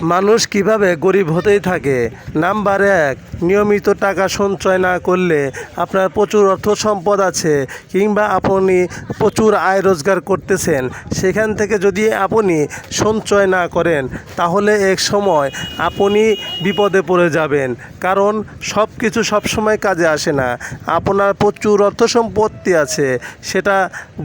মানুষ কিভাবে গরিব হতেই থাকে। নাম্বার এক, নিয়মিত টাকা সঞ্চয় না করলে। আপনার প্রচুর অর্থ সম্পদ আছে কিংবা আপনি প্রচুর আয় রোজগার করতেছেন, সেখান থেকে যদি আপনি সঞ্চয় না করেন তাহলে এক সময় আপনি বিপদে পড়ে যাবেন। কারণ সব কিছু সবসময় কাজে আসে না। আপনার প্রচুর অর্থ সম্পত্তি আছে, সেটা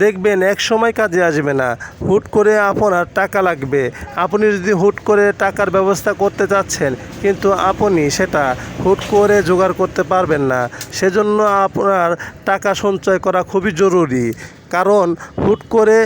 দেখবেন এক সময় কাজে আসবে না, হুট করে আপনার টাকা লাগবে। আপনি যদি হুট করে টাকার ব্যবস্থা করতে চাচ্ছেন কিন্তু আপনি সেটা হুট করে জোগাড় করতে পারবেন না, সেজন্য আপনার টাকা সঞ্চয় করা খুবই জরুরি। কারণ হুট করে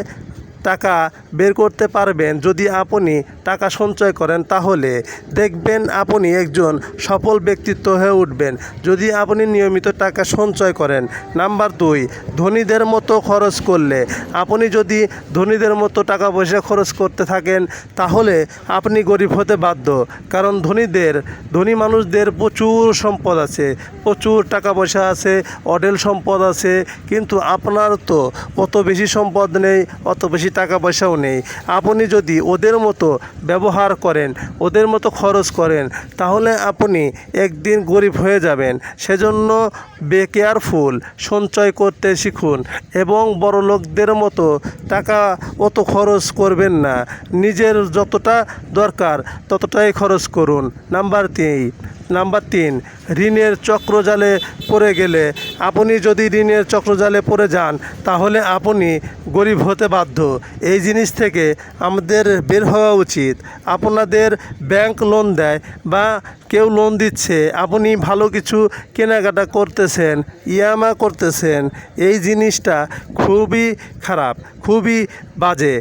টাকা বের করতে পারবেন যদি আপনি টাকা সঞ্চয় করেন, তাহলে দেখবেন আপনি একজন সফল ব্যক্তিত্ব হয়ে উঠবেন যদি আপনি নিয়মিত টাকা সঞ্চয় করেন। নাম্বার দুই, ধনীদের মতো খরচ করলে। আপনি যদি ধনীদের মতো টাকা পয়সা খরচ করতে থাকেন তাহলে আপনি গরিব হতে বাধ্য। কারণ ধনী মানুষদের প্রচুর সম্পদ আছে, প্রচুর টাকা পয়সা আছে, অঢেল সম্পদ আছে, কিন্তু আপনার তো অত বেশি সম্পদ নেই, অত বেশি টাকা পয়সাও নেই। আপনি যদি ওদের মতো ব্যবহার করেন, ওদের মতো খরচ করেন, তাহলে আপনি একদিন গরিব হয়ে যাবেন। সেজন্য কেয়ারফুল, সঞ্চয় করতে শিখুন এবং বড়লোকদের মতো টাকা অত খরচ করবেন না। নিজের যতটা দরকার ততটাই খরচ করুন। নাম্বার তিন, ঋণের চক্রজালে পড়ে গেলে। আপনি যদি ঋণের চক্রজালে পড়ে যান তাহলে আপনি গরিব হতে বাধ্য। এই জিনিস থেকে আমাদের বের হওয়া উচিত। আপনাদের ব্যাংক লোন দেয় বা কেউ লোন দিচ্ছে, আপনি ভালো কিছু কেনাকাটা করতেছেন, ইএমআই করতেছেন, এই জিনিসটা খুবই খারাপ, খুবই বাজে।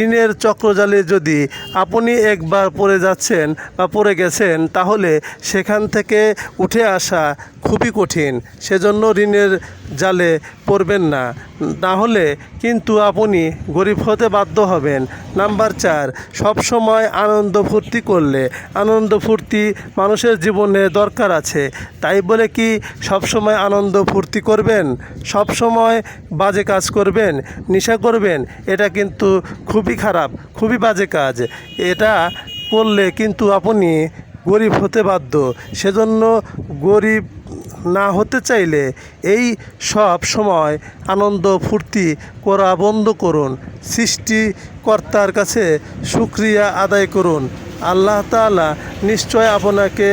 ঋণের চক্রজালে যদি আপনি একবার পড়ে যাচ্ছেন বা পড়ে গেছেন তাহলে সেখান থেকে উঠে আসা খুবই কঠিন। সেজন্য ঋণের জালে পড়বেন না, তাহলে কিন্তু আপনি গরিব হতে বাধ্য হবেন। নাম্বার চার, সবসময় আনন্দ ফুর্তি করলে। আনন্দ ফুর্তি মানুষের জীবনে দরকার আছে, তাই বলে কি সবসময় আনন্দ ফুর্তি করবেন? সবসময় বাজে কাজ করবেন, নেশা করবেন? এটা কিন্তু খুবই খারাপ, খুবই বাজে কাজ। এটা করলে কিন্তু আপনি গরিব হতে বাধ্য। সেজন্য গরিব না হতে চাইলে এই সব সময় আনন্দ ফুর্তি করা বন্ধ করুন। সৃষ্টিকর্তার কাছে শুকরিয়া আদায় করুন, আল্লাহ তাআলা নিশ্চয় আপনাকে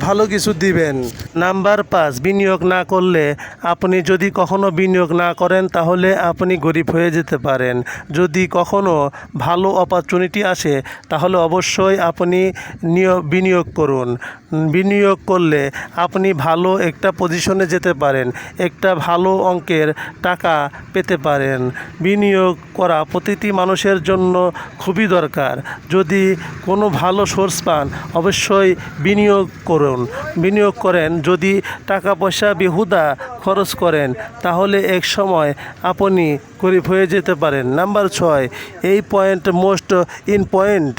ভালো কিছু দিবেন। নাম্বার পাঁচ, বিনিয়োগ না করলে। আপনি যদি কখনো বিনিয়োগ না করেন তাহলে আপনি গরিব হয়ে যেতে পারেন। যদি কখনো ভালো অপরচুনিটি আসে তাহলে অবশ্যই আপনি বিনিয়োগ করুন। বিনিয়োগ করলে আপনি ভালো একটা পজিশনে যেতে পারেন, একটা ভালো অঙ্কের টাকা পেতে পারেন। বিনিয়োগ করা প্রতিটি মানুষের জন্য খুবই দরকার। যদি কোনো ভালো সোর্স পান অবশ্যই বিনিয়োগ করুন। বিনিয়োগ করেন, যদি টাকা পয়সা বেহুদা খরচ করেন তাহলে এক সময় আপনি গরিব হয়ে যেতে পারেন। নাম্বার ছয়, এই পয়েন্ট মোস্ট ইম্পর্ট্যান্ট,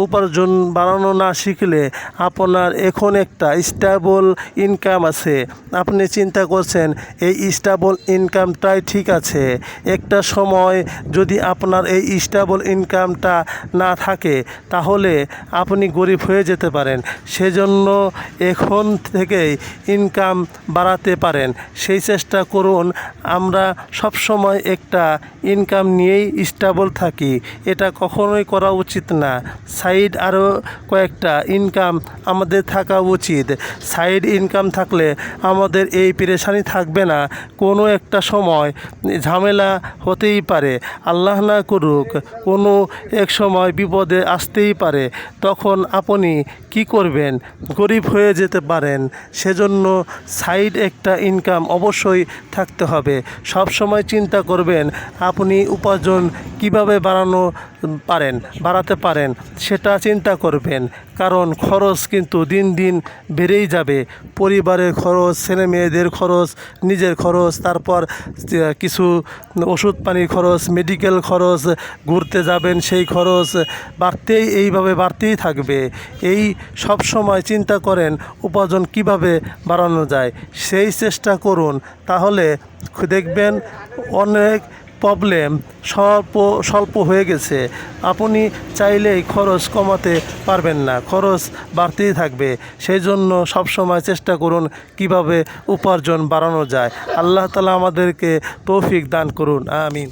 উপার্জন বাড়ানো না শিখলে। আপনার এখন একটা স্টেবল ইনকাম আছে, আপনি চিন্তা করছেন এই স্টেবল ইনকামটাই ঠিক আছে। একটা সময় যদি আপনার এই স্টেবল ইনকামটা না থাকে তাহলে আপনি গরিব হয়ে যেতে পারেন। সেজন্য এখন থেকেই ইনকাম বাড়াতে পারেন, সেই চেষ্টা করুন। আমরা সব সময় একটা ইনকাম নিয়েই স্টেবল থাকি, এটা কখনোই করা উচিত না। সাইড আরও কয়েকটা ইনকাম আমাদের থাকা উচিত। সাইড ইনকাম থাকলে আমাদের এই পেরেশানি থাকবে না। কোনো একটা সময় ঝামেলা হতেই পারে, আল্লাহ না করুক, কোনো এক সময় বিপদে আসতেই পারে, তখন আপনি কি করবেন? গরিব হয়ে যেতে পারেন। সেজন্য সাইড একটা ইনকাম অবশ্যই থাকতে হবে। সব সময় চিন্তা করবেন আপনি উপার্জন কিভাবে বাড়াতে পারেন সেটা চিন্তা করবেন। কারণ খরচ কিন্তু দিন দিন বেড়েই যাবে। পরিবারের খরচ, ছেলে মেয়েদের খরচ, নিজের খরচ, তারপর কিছু ওষুধ পানির খরচ, মেডিকেল খরচ, ঘুরতে যাবেন সেই খরচ এইভাবে বাড়তেই থাকবে। এই সব সময় চিন্তা করেন উপার্জন কিভাবে বাড়ানো যায়, সেই চেষ্টা করুন। তাহলে দেখবেন অনেক প্রবলেম স্বল্প হয়ে গেছে। আপনি চাইলেই খরচ কমাতে পারবেন না, খরচ বাড়তেই থাকবে। সেই জন্য সবসময় চেষ্টা করুন কিভাবে উপার্জন বাড়ানো যায়। আল্লাহ তাআলা আমাদেরকে তৌফিক দান করুন, আমিন।